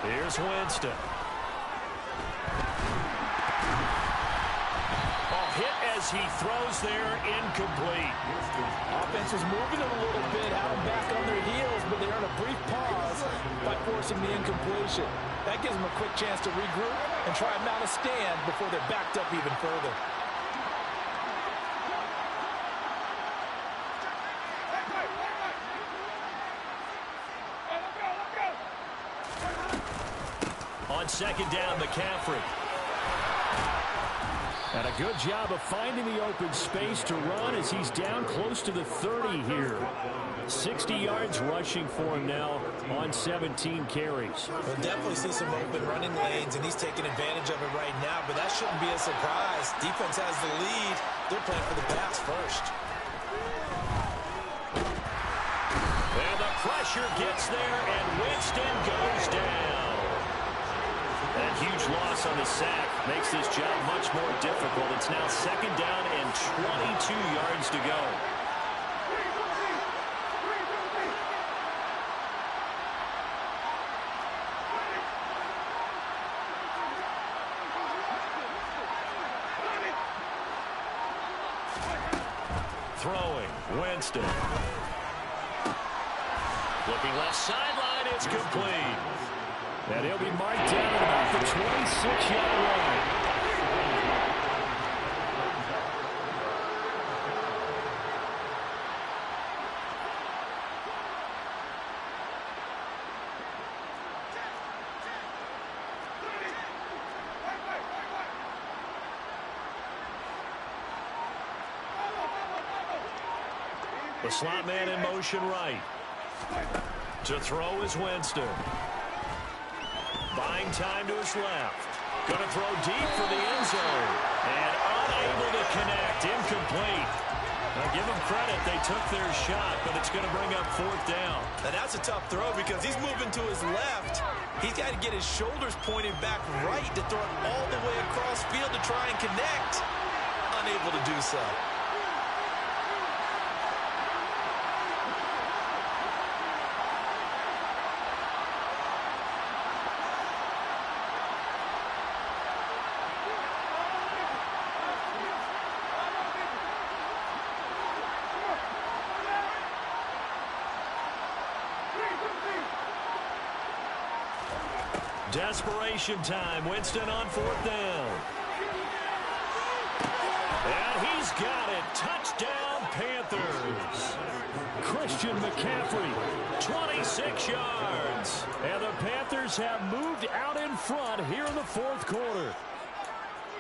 Here's Winston. Oh, hit as as he throws there, incomplete. Offense was moving it a little bit, had them back on their heels, but they earned a brief pause by forcing the incompletion. That gives them a quick chance to regroup and try and mount a stand before they're backed up even further. On second down, McCaffrey. And a good job of finding the open space to run as he's down close to the 30 here. 60 yards rushing for him now on 17 carries. We'll definitely see some open running lanes, and he's taking advantage of it right now, but that shouldn't be a surprise. Defense has the lead. They're playing for the pass first. And the pressure gets there, and Winston goes down. That huge loss on the sack makes this job much more difficult. It's now second down and 22 yards to go. Throwing, Winston. Looking left sideline, it's complete. And he'll be marked down at the 26-yard line. The slot man in motion right. To throw is Winston. Buying time to his left. Going to throw deep for the end zone. And unable to connect. Incomplete. Now give them credit. They took their shot, but it's going to bring up fourth down. Now that's a tough throw because he's moving to his left. He's got to get his shoulders pointed back right to throw it all the way across field to try and connect. Unable to do so. Desperation time. Winston on fourth down. And he's got it. Touchdown, Panthers. Christian McCaffrey, 26 yards. And the Panthers have moved out in front here in the fourth quarter.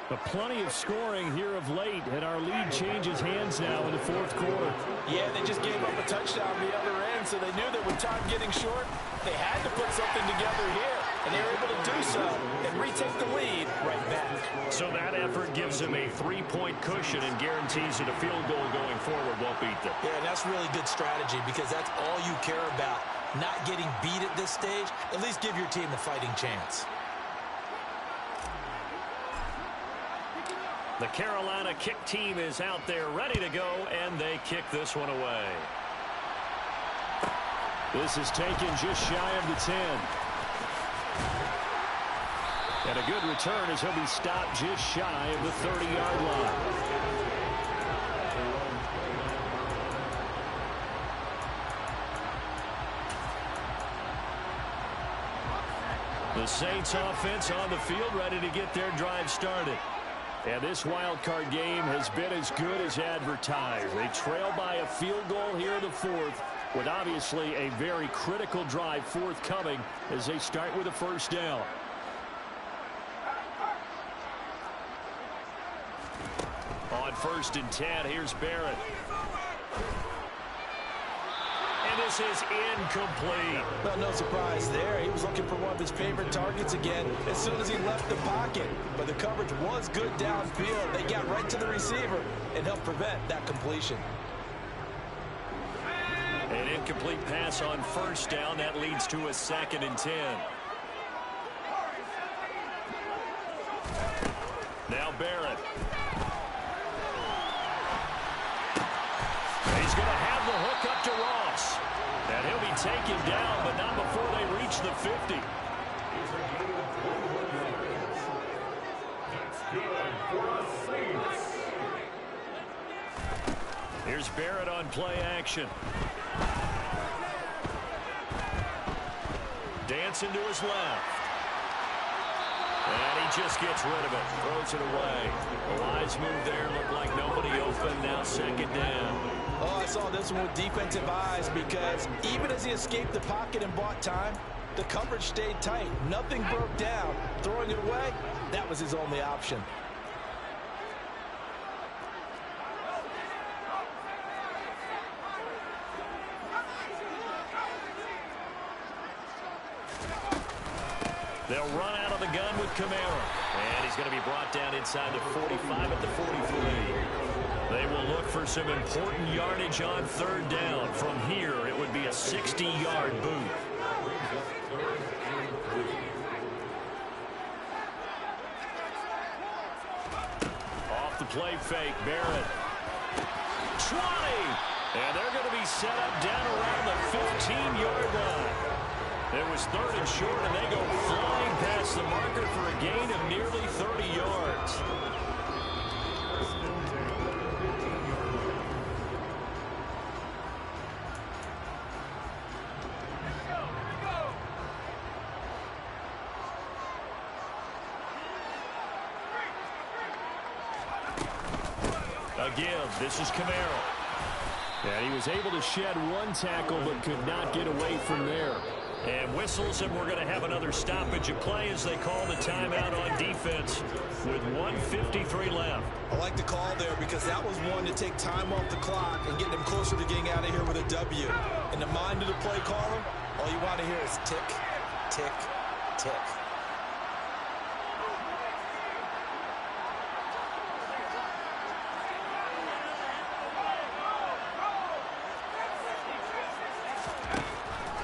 But plenty of scoring here of late, and our lead changes hands now in the fourth quarter. Yeah, they just gave up a touchdown the other end, so they knew that with time getting short, they had to put something together here, and they were able to do so and retake the lead right back. So that effort gives them a 3-point cushion and guarantees that a field goal going forward won't beat them. Yeah, and that's really good strategy because that's all you care about. Not getting beat at this stage, at least give your team a fighting chance. The Carolina kick team is out there ready to go, and they kick this one away. This is taken just shy of the 10. And a good return as he'll be stopped just shy of the 30-yard line. The Saints offense on the field ready to get their drive started. And this wild card game has been as good as advertised. They trail by a field goal here in the fourth, with obviously a very critical drive forthcoming as they start with a first down. On 1st and 10, here's Barrett. And this is incomplete. Well, no surprise there. He was looking for one of his favorite targets again as soon as he left the pocket. But the coverage was good downfield. They got right to the receiver and helped prevent that completion. An incomplete pass on first down. That leads to a 2nd and 10. Now Barrett. He's going to have the hook up to Ross. And he'll be taken down, but not before they reach the 50. Here's Barrett on play action. Dancing to his left. And he just gets rid of it. Throws it away. A wise move there. Looked like nobody open. Now second down. Oh, I saw this one with defensive eyes because even as he escaped the pocket and bought time, the coverage stayed tight. Nothing broke down. Throwing it away, that was his only option. They'll run out of the gun with Kamara. And he's going to be brought down inside the 45 at the 43. They will look for some important yardage on third down. From here, it would be a 60-yard boot. Off the play fake, Barrett. 20! And they're going to be set up down around the 15-yard line. It was third and short, and they go flying past the marker for a gain of nearly 30 yards. Again, this is Kamara. And he was able to shed one tackle but could not get away from there. And whistles, and we're going to have another stoppage of play as they call the timeout on defense with 1:53 left. I like the call there because that was one to take time off the clock and get them closer to getting out of here with a W. In the mind of the play caller, all you want to hear is tick, tick, tick.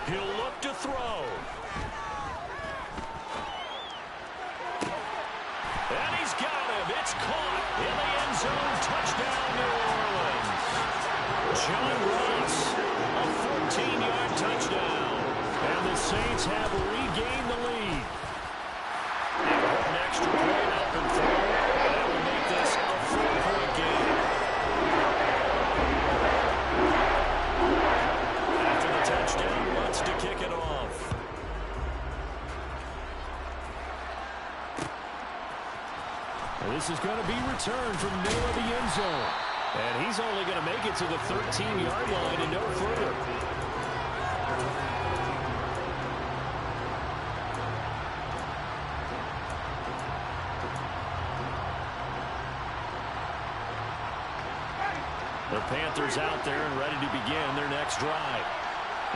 He'll look to throw. And he's got him. It's caught in the end zone. Touchdown, New Orleans. John Ross, a 14-yard touchdown. And the Saints have regained the lead. An extra point up and through. That will make this a 4-point game. After the touchdown, wants to kick it off. And this is going to be returned from middle of the end zone. And he's only going to make it to the 13-yard line and no further. The Panthers out there and ready to begin their next drive.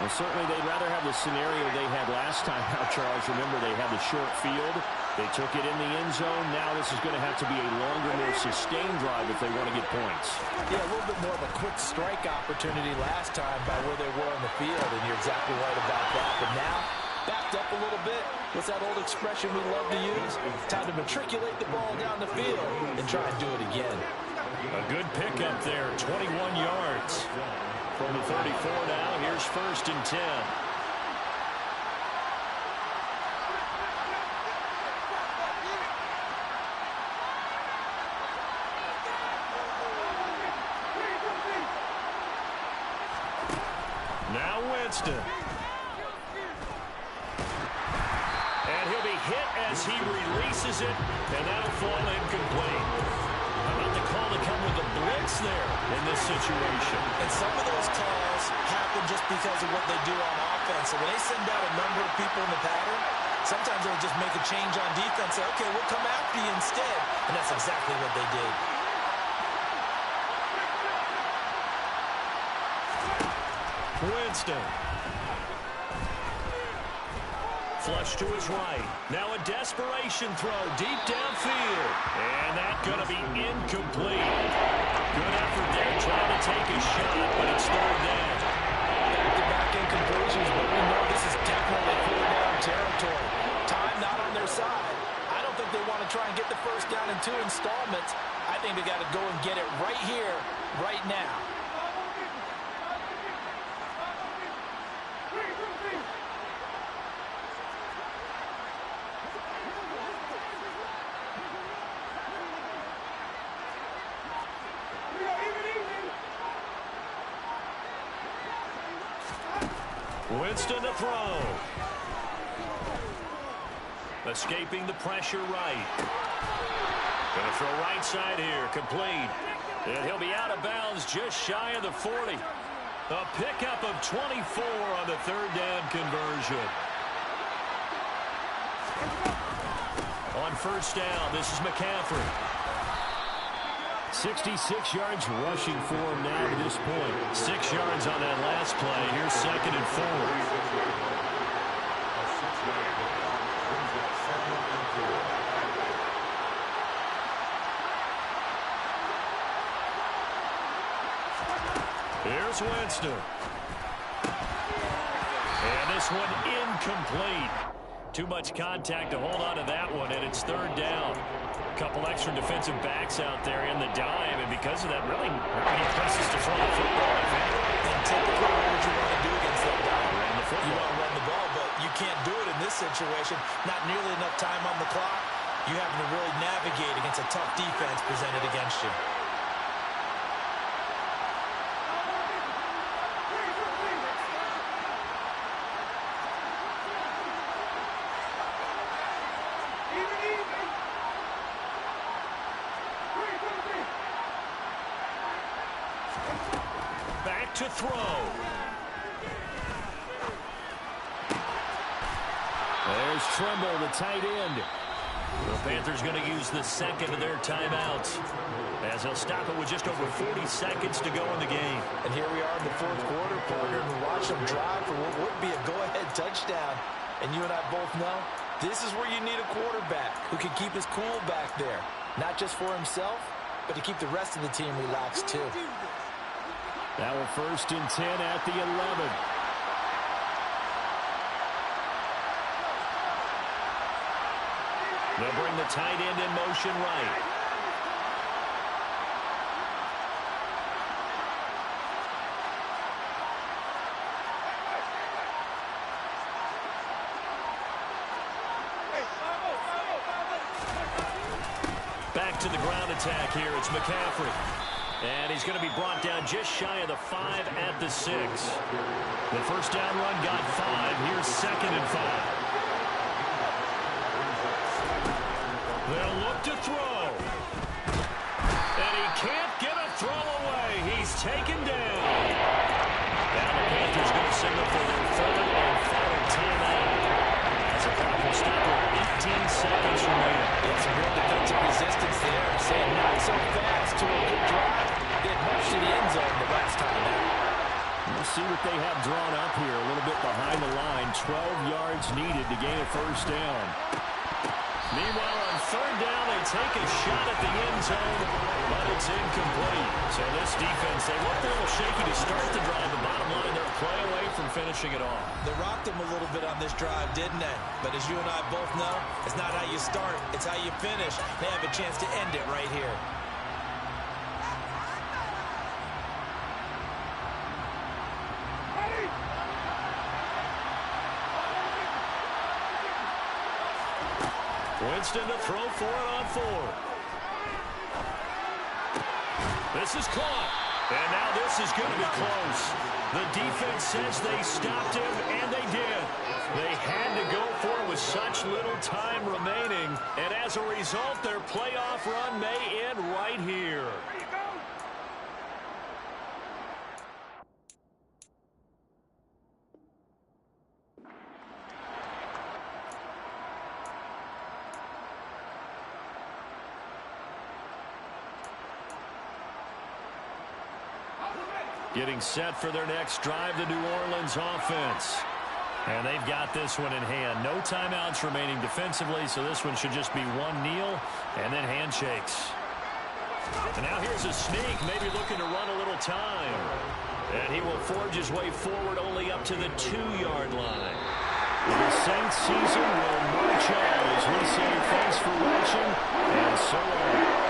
Well, certainly they'd rather have the scenario they had last time out, Charles. Remember, they had the short field. They took it in the end zone. Now this is going to have to be a longer, more sustained drive if they want to get points. Yeah, a little bit more of a quick strike opportunity last time by where they were on the field, and you're exactly right about that. But now, backed up a little bit. What's that old expression we love to use? Time to matriculate the ball down the field and try and do it again. A good pickup there, 21 yards. From the 34 now, here's 1st and 10. Now Winston. And he'll be hit as he releases it, and that'll fall incomplete. How about the call to come with the blitz there in this situation? And some of those calls happen just because of what they do on offense. So when they send out a number of people in the pattern, sometimes they'll just make a change on defense. Say, okay, we'll come after you instead. And that's exactly what they did. Winston. Flush to his right. Now a desperation throw deep downfield. And that's going to be incomplete. Good effort there trying to take a shot, but it's third down. Back-to-back incompletions, but we know this is definitely third down territory. Time not on their side. I don't think they want to try and get the first down in 2 installments. I think they got to go and get it right here, right now. Winston to throw. Escaping the pressure right. Going to throw right side here. Complete. And he'll be out of bounds just shy of the 40. A pickup of 24 on the third down conversion. On first down, this is McCaffrey. 66 yards rushing for him now to this point. 6 yards on that last play. Here's 2nd and 4. Here's Winston. And this one incomplete. Too much contact to hold on to that one, and it's 3rd down. A couple extra defensive backs out there in the dime, and because of that, really not many places to throw the football. And typically, what would you want to do against that dime? You want to run the ball, but you can't do it in this situation. Not nearly enough time on the clock. You having to really navigate against a tough defense presented against you. Back to throw. There's Trimble, the tight end. The Panthers going to use the 2nd of their timeouts, as they'll stop it with just over 40 seconds to go in the game. And here we are in the 4th quarter, partner, and watch them drive for what would be a go-ahead touchdown. And you and I both know this is where you need a quarterback who can keep his cool back there. Not just for himself, but to keep the rest of the team relaxed too. Now a 1st and 10 at the 11. They'll bring the tight end in motion right. Back to the ground attack here. It's McCaffrey. And he's going to be brought down just shy of the 5 at the 6. The first down run got 5. Here's 2nd and 5. They'll look to throw. And he can't get a throw away. He's taken down. Now the Panthers going to signal for their 3rd and final timeout. As a clock will stop with 18 seconds remaining. It's some real defensive resistance there. Saying not so fast to a good drive. They marched to the end zone the last time out. We'll see what they have drawn up here. A little bit behind the line. 12 yards needed to gain a first down. Meanwhile, on 3rd down, they take a shot at the end zone, but it's incomplete. So this defense, they looked a little shaky to start the drive. The bottom line, they're a play away from finishing it off. They rocked them a little bit on this drive, didn't they? But as you and I both know, it's not how you start, it's how you finish. They have a chance to end it right here. Winston to throw for it on 4th. This is caught. And now this is going to be close. The defense says they stopped him, and they did. They had to go for it with such little time remaining. And as a result, their playoff run may end right here. Getting set for their next drive, the New Orleans offense. And they've got this one in hand. No timeouts remaining defensively, so this one should just be one kneel and then handshakes. And now here's a sneak, maybe looking to run a little time. And he will forge his way forward only up to the 2-yard line. The Saints season will march on as we say thanks for watching, and so long.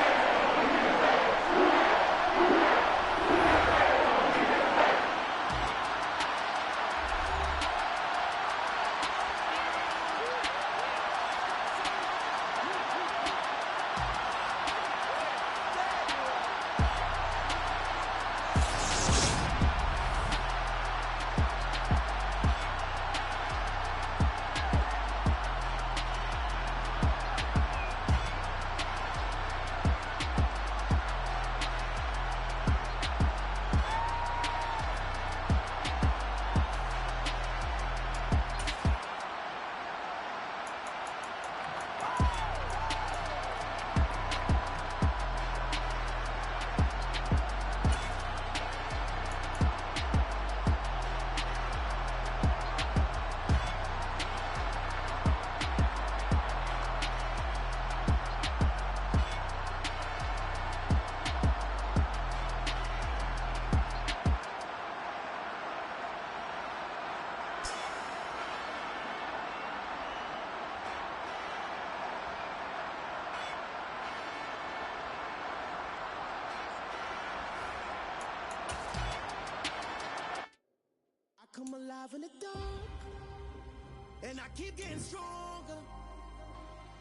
And I keep getting stronger.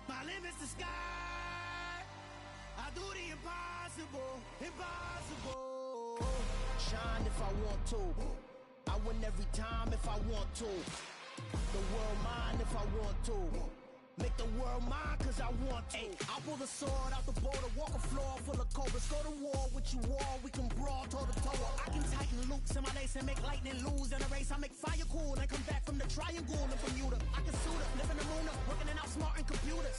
My limit's the sky. I do the impossible, impossible. Shine if I want to. I win every time if I want to. The world mine if I want to. Make the world mine cause I want to. I pull the sword out the border, walk a floor full of cobras. Go to war with you all, we can brawl toe to toe. I can tighten loops in my lace and make lightning lose in a race. I make fire cool and come back from the triangle in Bermuda. I can suit up, live in the moon up, working and outsmarting computers.